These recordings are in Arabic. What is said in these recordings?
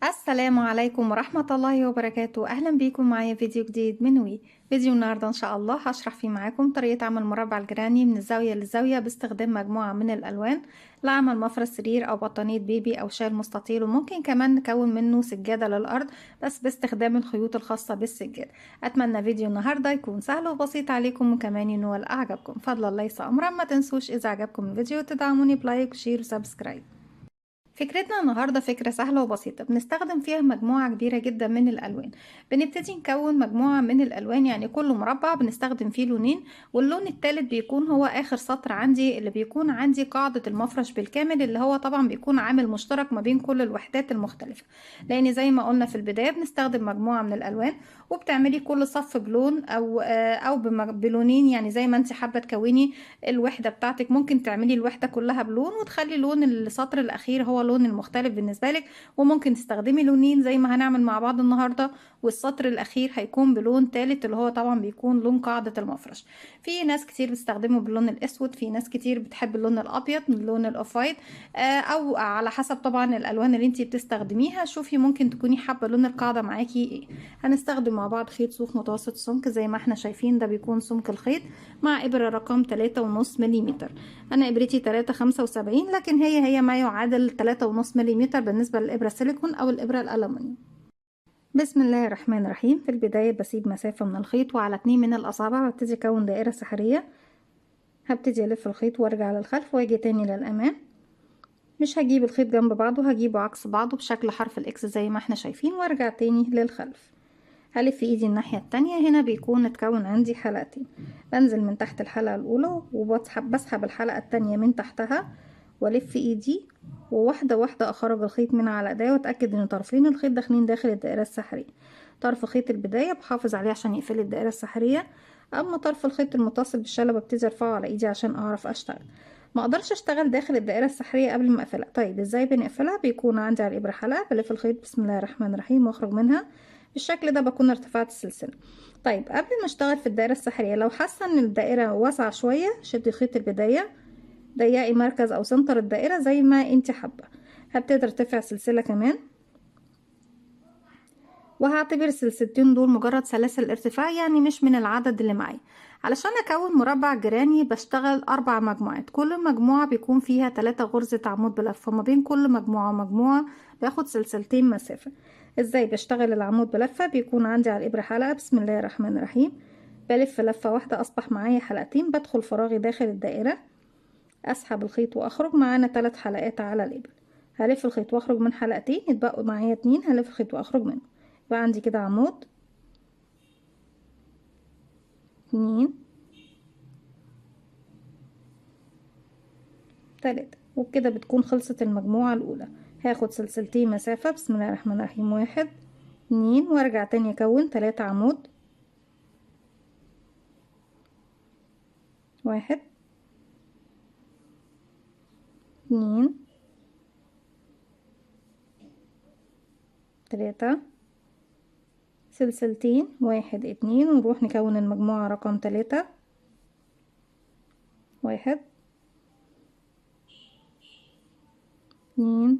السلام عليكم ورحمة الله وبركاته. أهلا بيكم معايا فيديو جديد من وي. فيديو النهاردة إن شاء الله هشرح فيه معاكم طريقة عمل مربع الجراني من الزاوية للزاوية باستخدام مجموعة من الألوان لعمل مفرش سرير أو بطانية بيبي أو شال مستطيل، وممكن كمان نكون منه سجادة للأرض بس باستخدام الخيوط الخاصة بالسجادة. أتمنى فيديو النهاردة يكون سهل وبسيط عليكم وكمان ينول أعجبكم. فضلا ليس أمرا، ما تنسوش إذا عجبكم الفيديو تدعموني بلايك وشير وسبسكرايب. فكرتنا النهاردة فكرة سهلة وبسيطة بنستخدم فيها مجموعة كبيرة جدا من الألوان. بنبتدي نكون مجموعة من الألوان، يعني كل مربع بنستخدم فيه لونين، واللون التالت بيكون هو آخر سطر عندي اللي بيكون عندي قاعدة المفرش بالكامل، اللي هو طبعا بيكون عامل مشترك ما بين كل الوحدات المختلفة. لأن زي ما قلنا في البداية بنستخدم مجموعة من الألوان، وبتعملي كل صف بلون أو بلونين، يعني زي ما انت حابة تكوني الوحدة بتاعتك. ممكن تعملي الوحدة كلها بلون وتخلي لون السطر الأخير هو لون المختلف بالنسبة لك، وممكن تستخدمي لونين زي ما هنعمل مع بعض النهاردة، والسطر الأخير هيكون بلون تالت اللي هو طبعا بيكون لون قاعدة المفرش. في ناس كتير بتستخدمه باللون الأسود، في ناس كتير بتحب اللون الأبيض من اللون الأوف وايت، أو على حسب طبعا الألوان اللي انتي بتستخدميها. شوفي ممكن تكوني حابة لون القاعدة معاكي ايه. هنستخدم مع بعض خيط صوف متوسط سمك زي ما احنا شايفين، ده بيكون سمك الخيط مع إبرة رقم 3.5 مليمتر. أنا إبرتي 3.75، لكن هي ما يعادل 3.5 مليمتر بالنسبة للإبرة السيليكون أو الإبرة الألمنيوم. بسم الله الرحمن الرحيم. في البداية بسيب مسافة من الخيط، وعلى 2 من الأصابع ببتدي أكون دائرة سحرية. هبتدي ألف الخيط وأرجع للخلف وأجي تاني للأمام. مش هجيب الخيط جنب بعضه، هجيبه عكس بعضه بشكل حرف الإكس زي ما احنا شايفين، وأرجع تاني للخلف. هلف ايدي الناحية التانية. هنا بيكون اتكون عندي حلقتين. بنزل من تحت الحلقة الأولى بسحب الحلقة التانية من تحتها والف ايدي، وواحدة واحدة اخرج الخيط من على ايديا واتأكد ان طرفين الخيط داخلين داخل الدائرة السحرية. طرف خيط البداية بحافظ عليه عشان يقفل الدائرة السحرية، اما طرف الخيط المتصل بالشلة ببتدي ارفعه على ايدي عشان اعرف اشتغل. ما اقدرش اشتغل داخل الدائرة السحرية قبل ما اقفلها. طيب ازاي بنقفلها؟ بيكون عندي على الابرة حلقة، بلف الخيط بسم الله الرحمن الرحيم واخرج منها بالشكل ده، بكون ارتفعت السلسلة. طيب قبل ما اشتغل في الدائرة السحرية، لو حاسة ان الدائرة واسعة شوية شدي خيط البداية، ضيقي مركز او سنتر الدائرة زي ما انت حابة. هبتدي ارتفع سلسلة كمان، وهعتبر السلسلتين دول مجرد سلاسل ارتفاع، يعني مش من العدد اللي معايا. علشان اكون مربع جيراني بشتغل 4 مجموعات، كل مجموعة بيكون فيها 3 غرزة عمود بلف، وما بين كل مجموعة ومجموعة باخد سلسلتين مسافة. ازاي بشتغل العمود بلفة؟ بيكون عندي على الابرة حلقة، بسم الله الرحمن الرحيم، بلف لفة واحدة اصبح معايا حلقتين، بدخل فراغي داخل الدائرة، اسحب الخيط واخرج. معانا 3 حلقات على الابرة. هلف الخيط واخرج من حلقتين، يتبقوا معايا 2، هلف الخيط واخرج منهم. يبقى عندي كده عمود، 2، 3، وبكده بتكون خلصت المجموعة الأولى. هاخد سلسلتين مسافة، بسم الله الرحمن الرحيم، 1، 2، وارجع تاني اكون 3 عمود، 1، 2، 3، سلسلتين، 1، 2، ونروح نكون المجموعة رقم 3، 1، 2،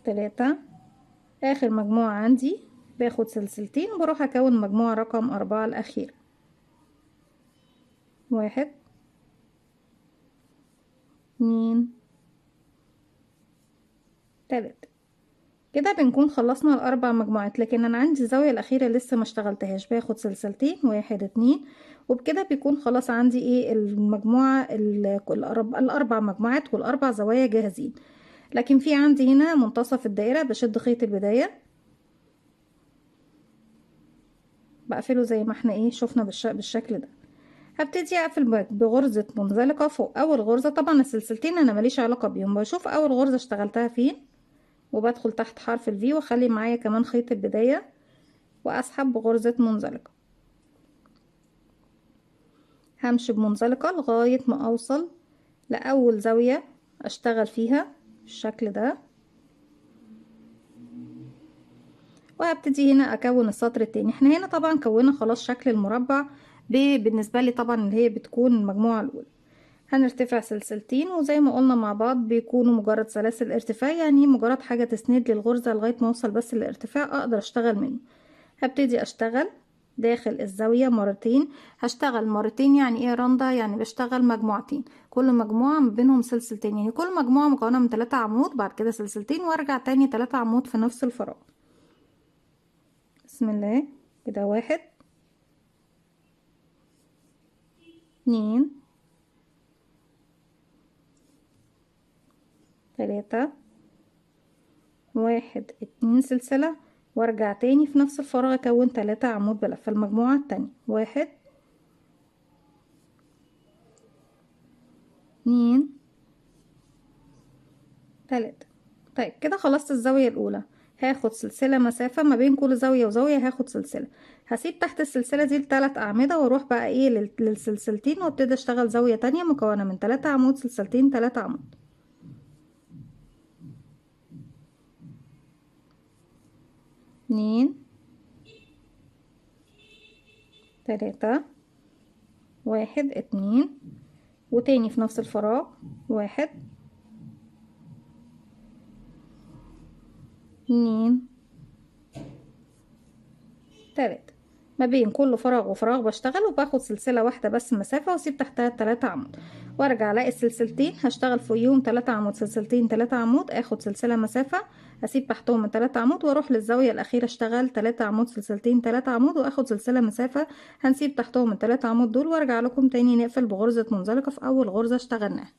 3. آخر مجموعة عندي باخد سلسلتين وبروح اكون مجموعة رقم 4 الأخيرة، 1، 2، 3. كده بنكون خلصنا ال4 مجموعات، لكن انا عندي الزاوية الأخيرة لسه ما اشتغلتهاش. باخد سلسلتين، 1، 2، وبكده بيكون خلاص عندي ايه المجموعة ال4 مجموعات وال4 زوايا جاهزين. لكن في عندي هنا منتصف الدائرة بشد خيط البداية، بقفله زي ما احنا ايه شفنا بالشكل ده. هبتدي اقفل بغرزة منزلقة فوق اول غرزة. طبعا السلسلتين انا ماليش علاقة بيهم، بشوف اول غرزة اشتغلتها فين وبدخل تحت حرف الفي واخلي معايا كمان خيط البداية واسحب بغرزة منزلقة. همشي بمنزلقة لغاية ما اوصل لاول زاوية اشتغل فيها بالشكل ده، وهبتدي هنا اكون السطر التاني. احنا هنا طبعا كونا خلاص شكل المربع بالنسبة لي طبعا اللي هي بتكون المجموعة الاولى. هنرتفع سلسلتين، وزي ما قلنا مع بعض بيكونوا مجرد سلاسل ارتفاع، يعني مجرد حاجة تسند لي الغرزة لغاية ما اوصل بس للارتفاع اقدر اشتغل منه. هبتدي اشتغل داخل الزاوية مرتين. هشتغل مرتين يعني ايه يا رندا؟ يعني بشتغل مجموعتين، كل مجموعة ما بينهم سلسلتين، يعني كل مجموعة مكونة من 3 عمود، بعد كده سلسلتين وارجع تاني 3 عمود في نفس الفراغ. بسم الله كده، 1 2 3 1 2 سلسلة، وارجع تاني في نفس الفراغ اكون 3 عمود بلف المجموعة التانية. 1 2 3. طيب كده خلصت الزاوية الأولى. هاخد سلسلة مسافة ما بين كل زاوية وزاوية، هاخد سلسلة، هسيب تحت السلسلة دي ال3 أعمدة واروح بقى ايه للسلسلتين، وابتدي اشتغل زاوية تانية مكونة من 3 عمود، سلسلتين 3 عمود. 2 3 1 2، وتاني في نفس الفراغ 1 2 3. ما بين كل فراغ وفراغ بشتغل وباخد سلسلة واحدة بس مسافة واسيب تحتها 3 عمود، وارجع الاقي السلسلتين هشتغل فوقيهم 3 عمود، سلسلتين 3 عمود، اخد سلسلة مسافة اسيب تحتهم 3 عمود، واروح للزاوية الاخيرة اشتغل 3 عمود، سلسلتين 3 عمود، واخد سلسلة مسافة هنسيب تحتهم ال3 عمود دول، وارجع لكم تاني نقفل بغرزة منزلقة في اول غرزة اشتغلناها.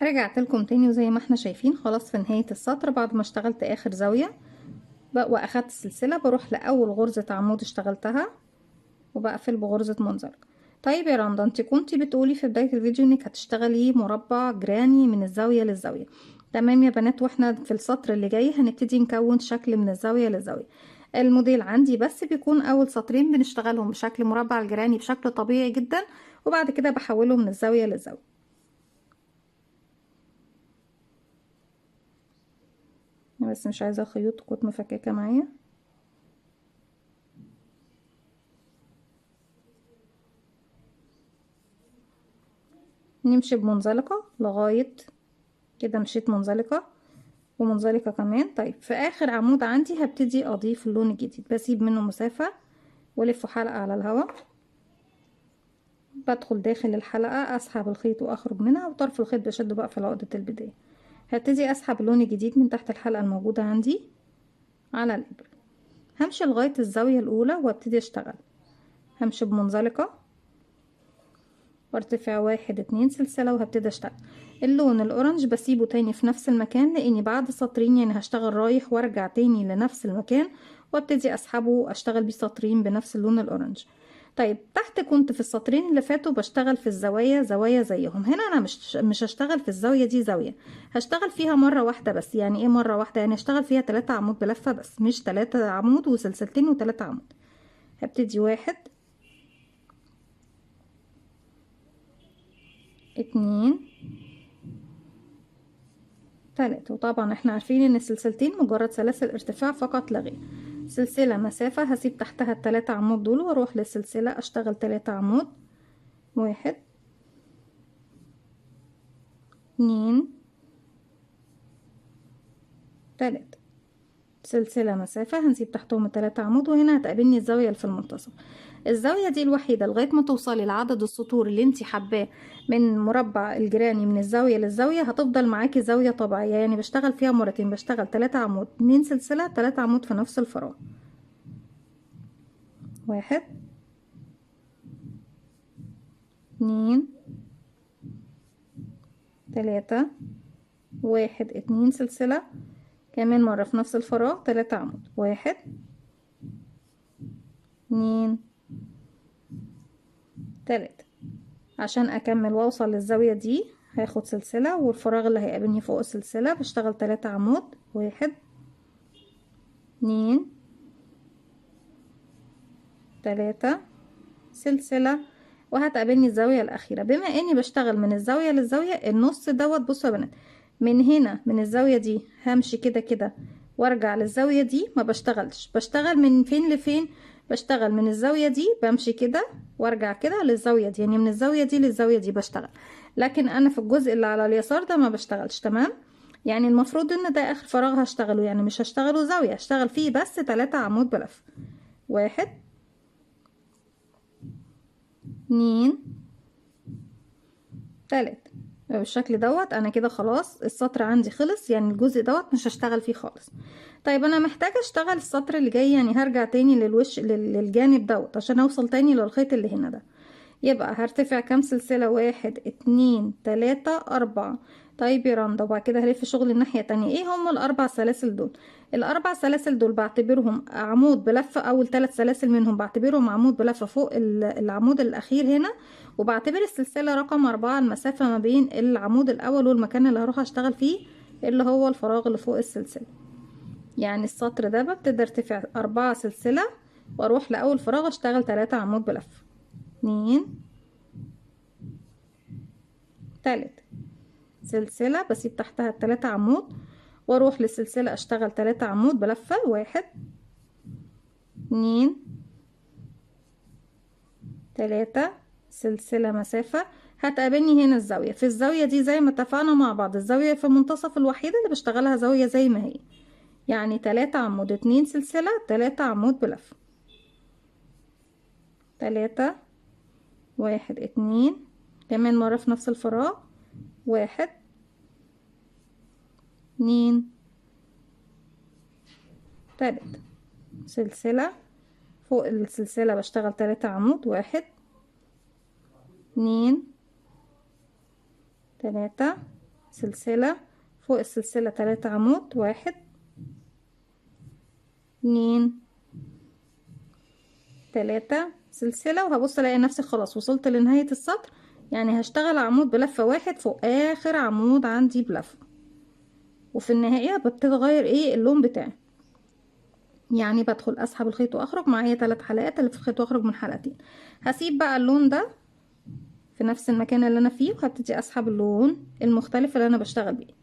رجعت لكم تاني، وزي ما احنا شايفين خلاص في نهاية السطر بعد ما اشتغلت اخر زاوية واخدت السلسلة بروح لاول غرزة عمود اشتغلتها وبقفل بغرزة منزلقة. طيب يا رندا، انت كنتي بتقولي في بداية الفيديو انك هتشتغلي مربع جراني من الزاوية للزاوية. تمام يا بنات، واحنا في السطر اللي جاي هنبتدي نكون شكل من الزاوية للزاوية. الموديل عندي بس بيكون اول سطرين بنشتغلهم بشكل مربع الجراني بشكل طبيعي جدا، وبعد كده بحوله من الزاوية للزاوية. أنا بس مش عايزة خيوط تكون مفككة معايا. نمشي بمنزلقة لغاية كده، مشيت منزلقة ومنزلقة كمان. طيب في اخر عمود عندي هبتدي اضيف اللون الجديد، بسيب منه مسافة والف حلقة على الهواء، بدخل داخل الحلقة اسحب الخيط واخرج منها، وطرف الخيط بشده بقى في عقدة البداية. هبتدي اسحب اللون الجديد من تحت الحلقة الموجودة عندي على الابرة، همشي لغاية الزاوية الاولى وابتدي اشتغل. همشي بمنزلقة وارتفع 1 2 سلسلة وهبتدي اشتغل. اللون الاورنج بسيبه تاني في نفس المكان، لاني بعد سطرين يعني هشتغل رايح وارجع تاني لنفس المكان، وابتدي اسحبه اشتغل بيه سطرين بنفس اللون الاورنج. طيب تحت كنت في السطرين اللي فاتوا بشتغل في الزوايا زوايا زيهم، هنا انا مش هشتغل في الزاوية دي زاوية، هشتغل فيها مرة واحدة بس. يعني ايه مرة واحدة؟ يعني هشتغل فيها 3 عمود بلفة بس، مش 3 عمود وسلسلتين و3 عمود. هبتدي 1 2 3. وطبعا احنا عارفين ان السلسلتين مجرد سلاسل ارتفاع فقط لا غير. سلسلة مسافة هسيب تحتها ال3 عمود دول واروح للسلسلة اشتغل 3 عمود. 1 2 3. سلسلة مسافة هنسيب تحتهم ال3 عمود، وهنا هتقابلني الزاوية اللي في المنتصف. الزاوية دي الوحيدة لغاية ما توصلي لعدد السطور اللي انتي حباه من مربع الجراني من الزاوية للزاوية، هتفضل معاكي زاوية طبيعية. يعني بشتغل فيها مرتين، بشتغل 3 عمود 2 سلسلة 3 عمود في نفس الفراغ. 1 2 3 1 2 سلسلة، كمان مرة في نفس الفراغ 3 عمود. 1 2 3. عشان اكمل واوصل للزاوية دي هاخد سلسلة، والفراغ اللي هيقابلني فوق السلسلة بشتغل 3 عمود. 1 2 3 سلسلة، وهتقابلني الزاوية الأخيرة. بما اني بشتغل من الزاوية للزاوية النص دوت، بصوا يا بنات، من هنا من الزاوية دي همشي كده كده وارجع للزاوية دي، ما بشتغلش. بشتغل من فين لفين؟ بشتغل من الزاوية دي، بمشي كده وارجع كده للزاوية دي، يعني من الزاوية دي للزاوية دي بشتغل. لكن انا في الجزء اللي على اليسار ده ما بشتغلش. تمام. يعني المفروض ان ده اخر فراغ هشتغله، يعني مش هشتغله زاوية، هشتغل فيه بس 3 عمود بلف. 1 2 3. بالشكل دوت انا كده خلاص السطر عندي خلص، يعني الجزء دوت مش هشتغل فيه خالص. طيب انا محتاجة اشتغل السطر اللي جاي، يعني هرجع تاني للجانب دوت عشان اوصل تاني للخيط اللي هنا ده. يبقى هرتفع كام سلسلة؟ 1 2 3 4. طيب يا رندا، وبعد كده هلف شغل الناحية التانية. ايه هم الاربع سلاسل دول؟ الاربع سلاسل دول بعتبرهم عمود بلفة، اول 3 سلاسل منهم بعتبرهم عمود بلفة فوق العمود الاخير هنا، وبعتبر السلسلة رقم 4 المسافة ما بين العمود الاول والمكان اللي هروح اشتغل فيه اللي هو الفراغ اللي فوق السلسلة. يعني السطر ده ببتدي ارتفع 4 سلسلة واروح لاول فراغ اشتغل 3 عمود بلفة. 2 3 سلسلة بسيب تحتها 3 عمود واروح للسلسلة اشتغل 3 عمود بلفة. 1 2 3 سلسلة مسافة. هتقابلني هنا الزاوية، في الزاوية دي زي ما اتفقنا مع بعض الزاوية في المنتصف الوحيدة اللي بشتغلها زاوية زي ما هي، يعني 3 عمود 2 سلسلة 3 عمود بلفة. 3 1 2 كمان مرة في نفس الفراغ. 1 2 3 سلسلة فوق السلسلة بشتغل 3 عمود. 1 2 3 سلسلة فوق السلسلة 3 عمود. 1 2 3 سلسلة، وهبص الاقي نفسي خلاص وصلت لنهاية السطر، يعني هشتغل عمود بلفة 1 فوق اخر عمود عندي بلفة، وفي النهاية ببتدي اغير ايه اللون بتاعي. يعني بدخل اسحب الخيط واخرج معايا 3 حلقات اللي في الخيط واخرج من حلقتين. هسيب بقى اللون ده في نفس المكان اللي انا فيه وهبتدي اسحب اللون المختلف اللي انا بشتغل بيه.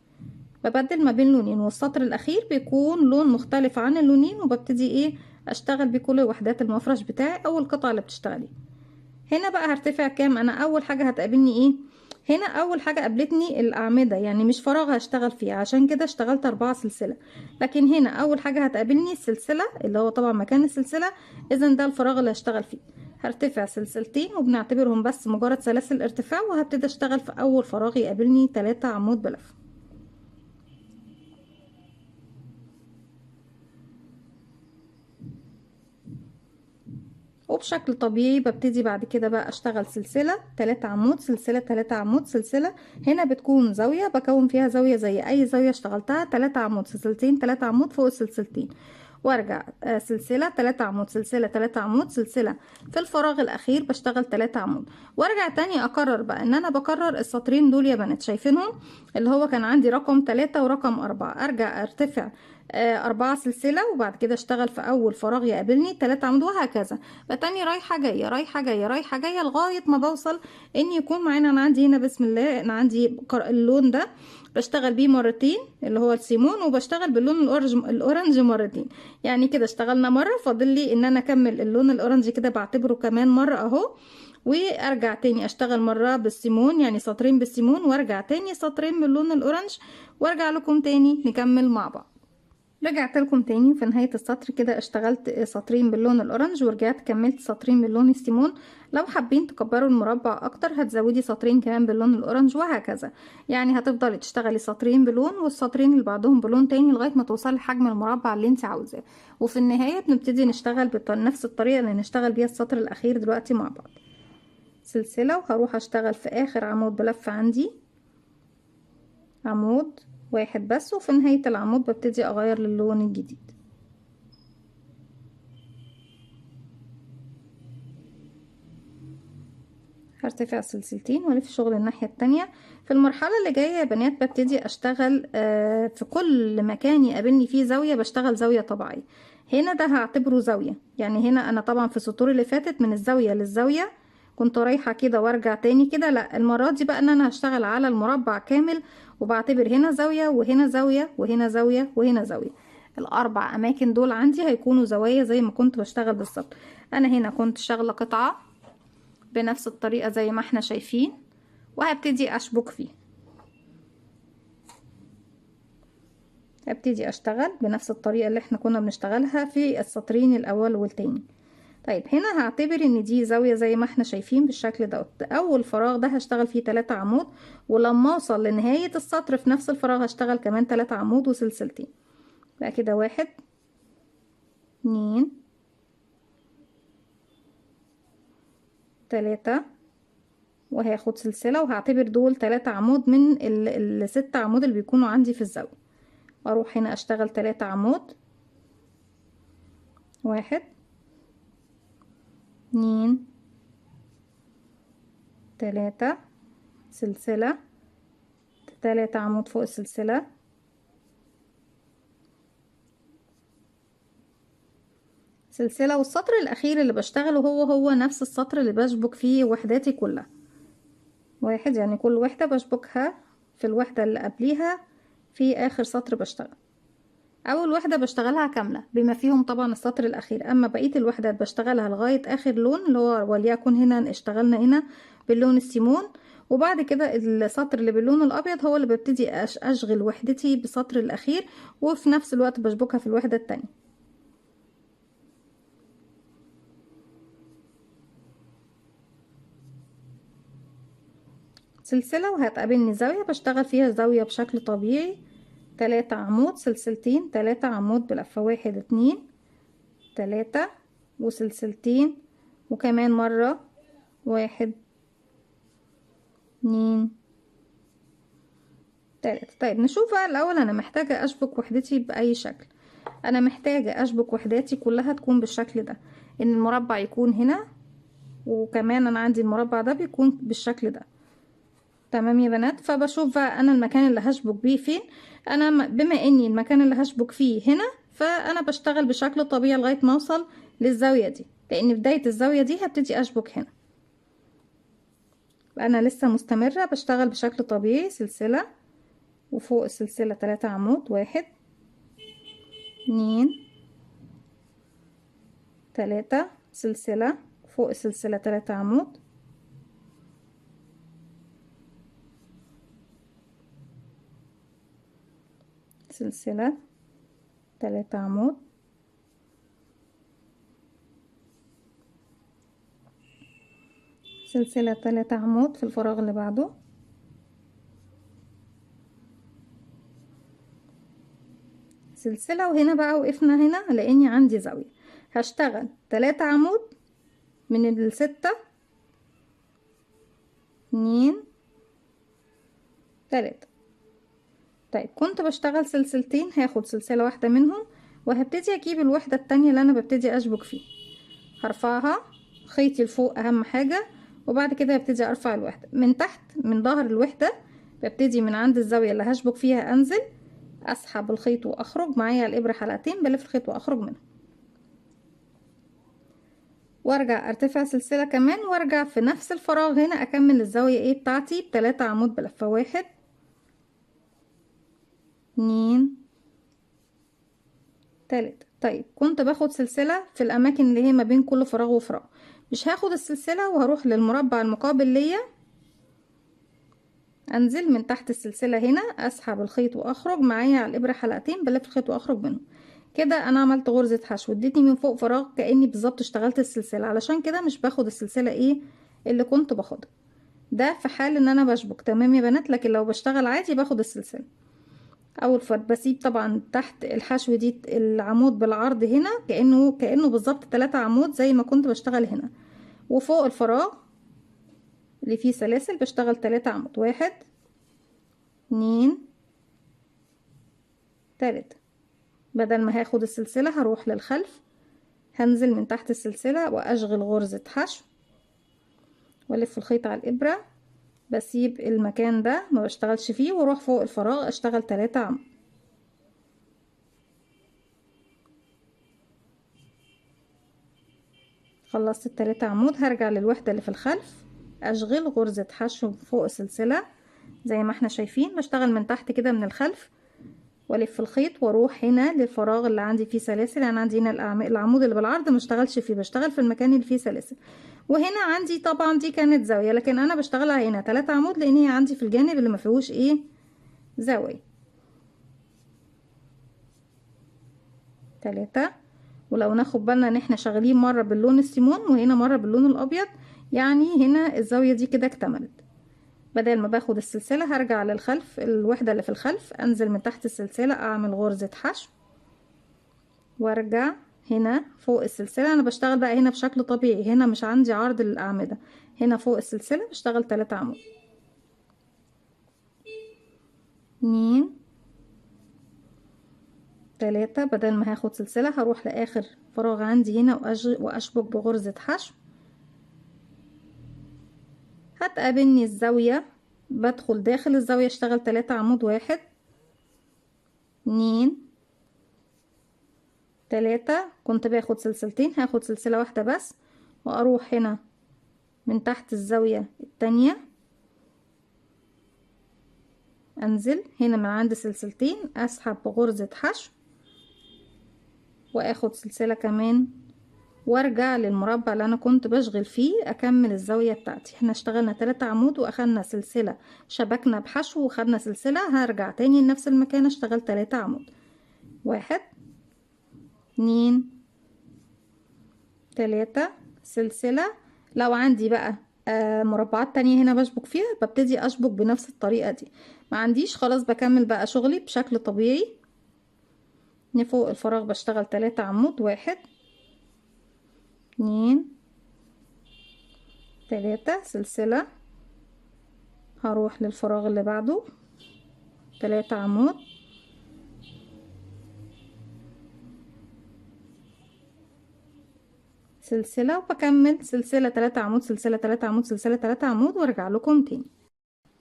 ببدل ما بين لونين والسطر الاخير بيكون لون مختلف عن اللونين، وببتدي ايه اشتغل بكل وحدات المفرش بتاعي او القطعة اللي بتشتغلي. هنا بقى هرتفع كام؟ انا اول حاجة هتقابلني ايه هنا؟ اول حاجة قابلتني الاعمدة، يعني مش فراغ هشتغل فيه، عشان كده اشتغلت 4 سلسلة. لكن هنا اول حاجة هتقابلني السلسلة اللي هو طبعا مكان السلسلة، اذا ده الفراغ اللي هشتغل فيه. هرتفع سلسلتين وبنعتبرهم بس مجرد سلاسل ارتفاع، وهبتدي اشتغل في اول فراغ يقابلني 3 عمود بلف. وبشكل طبيعي ببتدي بعد كده بقى اشتغل سلسلة 3 عمود سلسلة 3 عمود سلسلة. هنا بتكون زاوية بكون فيها زاوية زي اي زاوية اشتغلتها، 3 عمود سلسلتين 3 عمود فوق السلسلتين، وارجع سلسلة 3 عمود سلسلة 3 عمود سلسلة في الفراغ الاخير بشتغل 3 عمود، وارجع تاني اكرر بقى ان انا بكرر السطرين دول يا بنات شايفينهم اللي هو كان عندي رقم 3 ورقم 4. ارجع ارتفع 4 سلسلة وبعد كده اشتغل في اول فراغ يقابلني 3 عمود، وهكذا بتاني رايحة جاية رايحة جاية رايحة جاية لغاية ما بوصل ان يكون معانا. انا عندي هنا بسم الله انا عندي اللون ده بشتغل بيه مرتين اللي هو السيمون، وبشتغل باللون الاورنج مرتين، يعني كده اشتغلنا مرة، فاضل لي ان انا اكمل اللون الاورنج كده بعتبره كمان مرة اهو، وارجع تاني اشتغل مرة بالسيمون يعني سطرين بالسيمون، وارجع تاني سطرين باللون الاورنج، وارجع لكم تاني نكمل مع بعض. رجعت لكم تاني في نهاية السطر كده اشتغلت سطرين باللون الاورنج ورجعت كملت سطرين باللون السيمون. لو حابين تكبروا المربع اكتر هتزودي سطرين كمان باللون الاورنج، وهكذا يعني هتفضلي تشتغلي سطرين بلون والسطرين اللي بعدهم بلون تاني لغاية ما توصلي لحجم المربع اللي انت عاوزاه. وفي النهاية بنبتدي نشتغل بنفس الطريقة اللي نشتغل بيها السطر الاخير دلوقتي مع بعض. سلسلة وهروح اشتغل في اخر عمود بلف عندي عمود واحد بس، وفي نهاية العمود ببتدي اغير للون الجديد. هرتفع سلسلتين والف شغل الناحية التانية. في المرحلة اللي جاية يا بنات ببتدي اشتغل في كل مكان يقابلني فيه زاوية بشتغل زاوية طبيعية. هنا ده هعتبره زاوية، يعني هنا انا طبعا في السطور اللي فاتت من الزاوية للزاوية كنت رايحة كده وارجع تاني كده، لا المرة دي بقى ان انا هشتغل على المربع كامل، وبعتبر هنا زاوية وهنا زاوية وهنا زاوية وهنا زاوية. الاربع اماكن دول عندي هيكونوا زوايا زي ما كنت بشتغل بالظبط. انا هنا كنت شغله قطعه بنفس الطريقه زي ما احنا شايفين، وهبتدي اشبك فيه، هبتدي اشتغل بنفس الطريقه اللي احنا كنا بنشتغلها في السطرين الاول والتاني. طيب هنا هعتبر ان دي زاويه زي ما احنا شايفين بالشكل ده. اول فراغ ده هشتغل فيه 3 عمود، ولما اوصل لنهايه السطر في نفس الفراغ هشتغل كمان 3 عمود وسلسلتين. بقى كده 1 2 3، وهاخد سلسله وهعتبر دول 3 عمود من ال6 عمود اللي بيكونوا عندي في الزاويه. واروح هنا اشتغل 3 عمود، 1 2 3، سلسلة، 3 عمود فوق السلسلة، سلسلة. والسطر الأخير اللي بشتغله هو نفس السطر اللي بشبك فيه وحداتي كلها. 1 يعني كل وحدة بشبكها في الوحدة اللي قبليها في آخر سطر بشتغل. أول وحدة بشتغلها كاملة بما فيهم طبعا السطر الأخير، أما بقية الوحدات بشتغلها لغاية آخر لون اللي هو وليكن هنا اشتغلنا هنا باللون السيمون، وبعد كده السطر اللي باللون الأبيض هو اللي ببتدي أشغل وحدتي بالسطر الأخير، وفي نفس الوقت بشبكها في الوحدة التانية. سلسلة وهتقابلني زاوية بشتغل فيها زاوية بشكل طبيعي، 3 عمود، سلسلتين، 3 عمود بلفة، 1 2 3 وسلسلتين، وكمان مرة 1 2 3. طيب نشوف بقى الأول أنا محتاجة أشبك وحدتي بأي شكل. أنا محتاجة أشبك وحداتي كلها تكون بالشكل ده، إن المربع يكون هنا، وكمان أنا عندي المربع ده بيكون بالشكل ده. تمام يا بنات؟ فبشوف بقى انا المكان اللي هشبك بيه فين. انا بما اني المكان اللي هشبك فيه هنا، فانا بشتغل بشكل طبيعي لغاية ما اوصل للزاوية دي، لان بداية الزاوية دي هبتدي اشبك هنا. انا لسه مستمرة بشتغل بشكل طبيعي، سلسلة وفوق السلسلة 3 عمود، 1 2 3، سلسلة فوق السلسلة 3 عمود، سلسلة 3 عمود، سلسلة 3 عمود في الفراغ اللي بعده، سلسلة. وهنا بقى وقفنا هنا لاني عندي زاوية، هشتغل 3 عمود من الستة، 2 3. طيب كنت بشتغل سلسلتين، هاخد سلسلة واحدة منهم وهبتدي اجيب الوحدة التانية اللي انا ببتدي اشبك فيه، هرفعها خيطي لفوق اهم حاجة، وبعد كده هبتدي ارفع الوحدة من تحت من ظهر الوحدة، ببتدي من عند الزاوية اللي هشبك فيها انزل اسحب الخيط واخرج معايا الابرة حلقتين، بلف الخيط واخرج منها، وارجع ارتفع سلسلة كمان، وارجع في نفس الفراغ هنا اكمل الزاوية ايه بتاعتي ب3 عمود بلفة، 1 2 3. طيب كنت باخد سلسلة في الاماكن اللي هي ما بين كل فراغ وفراغ، مش هاخد السلسلة وهروح للمربع المقابل ليا، انزل من تحت السلسلة هنا اسحب الخيط واخرج معايا على الابرة حلقتين، بلف الخيط واخرج منهم. كده انا عملت غرزة حشو، اديتني من فوق فراغ كأني بالظبط اشتغلت السلسلة، علشان كده مش باخد السلسلة ايه اللي كنت باخدها، ده في حال ان انا بشبك. تمام يا بنات؟ لكن لو بشتغل عادي باخد السلسلة. اول فرد بسيب طبعا تحت الحشو دي العمود بالعرض هنا كأنه بالظبط 3 عمود زي ما كنت بشتغل هنا، وفوق الفراغ اللي فيه سلاسل بشتغل 3 عمود، 1 2 3. بدل ما هاخد السلسلة هروح للخلف، هنزل من تحت السلسلة واشغل غرزة حشو والف الخيط على الابرة، بسيب المكان ده ما بشتغلش فيه واروح فوق الفراغ اشتغل 3 عمود. خلصت ال3 عمود هرجع للوحدة اللي في الخلف، اشغل غرزة حشو فوق السلسلة زي ما احنا شايفين، بشتغل من تحت كده من الخلف والف الخيط واروح هنا للفراغ اللي عندي فيه سلاسل. انا عندي هنا العمود اللي بالعرض ما اشتغلش فيه، بشتغل في المكان اللي فيه سلاسل. وهنا عندي طبعا دي كانت زاويه، لكن انا بشتغلها هنا 3 عمود لان هي عندي في الجانب اللي ما فيهوش ايه زاويه. 3. ولو ناخد بالنا ان احنا شغالين مره باللون السيمون وهنا مره باللون الابيض، يعني هنا الزاويه دي كده اكتملت. بدل ما باخد السلسله هرجع للخلف، الوحده اللي في الخلف انزل من تحت السلسله اعمل غرزه حشو وارجع هنا فوق السلسله. انا بشتغل بقى هنا بشكل طبيعي، هنا مش عندي عرض للاعمده، هنا فوق السلسله بشتغل 3 عمود. 2 3. بدل ما هاخد سلسله هروح لاخر فراغ عندي هنا واشبك بغرزه حشو. هتقابلني الزاويه، بدخل داخل الزاويه اشتغل 3 عمود. 1 2 3. كنت باخد سلسلتين، هاخد سلسله واحده بس واروح هنا من تحت الزاويه التانية، انزل هنا من عند سلسلتين اسحب بغرزه حشو واخد سلسله كمان وارجع للمربع اللي انا كنت بشغل فيه اكمل الزاويه بتاعتي. احنا اشتغلنا 3 عمود واخدنا سلسله شبكنا بحشو وخدنا سلسله، هرجع تاني لنفس المكان اشتغل 3 عمود. 1 2 3 سلسله. لو عندي بقى مربعات تانية هنا بشبك فيها ببتدي اشبك بنفس الطريقه دي. ما عنديش خلاص بكمل بقى شغلي بشكل طبيعي. فوق الفراغ بشتغل 3 عمود. 1 2 3 سلسلة، هروح للفراغ اللي بعده 3 عمود. سلسلة وبكمل سلسلة 3 عمود سلسلة 3 عمود سلسلة 3 عمود وارجع لكم تاني.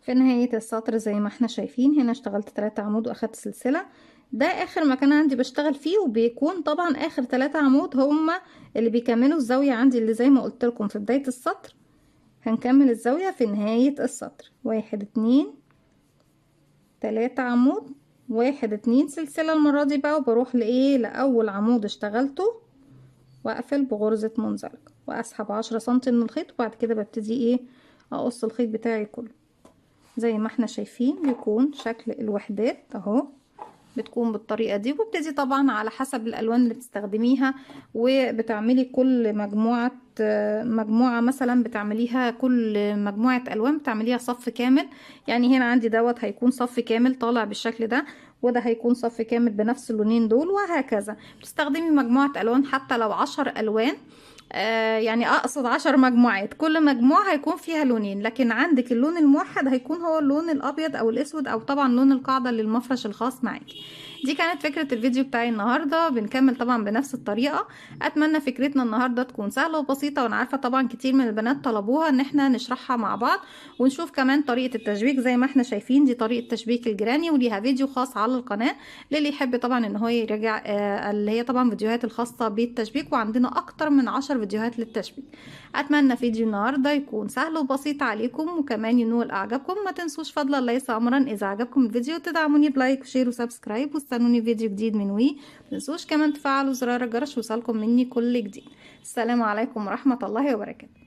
في نهاية السطر زي ما احنا شايفين هنا اشتغلت 3 عمود واخدت سلسلة. ده اخر مكان عندي بشتغل فيه، وبيكون طبعا اخر 3 عمود هما اللي بيكملوا الزاوية عندي اللي زي ما قلت لكم في بداية السطر. هنكمل الزاوية في نهاية السطر. 1 2 3 عمود 1 2 سلسلة المرة دي بقى، وبروح لايه لأول عمود اشتغلته واقفل بغرزة منزلقة واسحب 10 سنتي من الخيط، وبعد كده ببتدي ايه اقص الخيط بتاعي كله. زي ما احنا شايفين بيكون شكل الوحدات اهو، بتكون بالطريقة دي. وبتدي طبعا على حسب الالوان اللي بتستخدميها، وبتعملي كل مجموعة مثلا بتعمليها كل مجموعة الوان بتعمليها صف كامل. يعني هنا عندي دوت هيكون صف كامل طالع بالشكل ده، وده هيكون صف كامل بنفس اللونين دول، وهكذا. بتستخدمي مجموعة الوان حتى لو 10 الوان، يعني اقصد 10 مجموعات، كل مجموعة هيكون فيها لونين، لكن عندك اللون الموحد هيكون هو اللون الابيض او الاسود او طبعا لون القاعدة للمفرش الخاص معاكي. دي كانت فكرة الفيديو بتاعي النهاردة، بنكمل طبعا بنفس الطريقة. اتمنى فكرتنا النهاردة تكون سهلة وبسيطة، وانا عارفة طبعا كتير من البنات طلبوها ان احنا نشرحها مع بعض ونشوف كمان طريقة التشبيك. زي ما احنا شايفين دي طريقة تشبيك الجراني، وليها فيديو خاص على القناة للي يحب طبعا ان هو يراجع اللي هي طبعا فيديوهات الخاصة بالتشبيك، وعندنا اكتر من 10 فيديوهات للتشبيك. اتمنى فيديو النهاردة يكون سهل وبسيط عليكم وكمان ينول اعجابكم. ما تنسوش فضلا ليس امرا اذا عجبكم الفيديو تدعموني بلايك وشير وسبسكرايب، واستنوني فيديو جديد من وي. متنسوش كمان تفعلوا زرار الجرس يوصلكم مني كل جديد. السلام عليكم ورحمة الله وبركاته.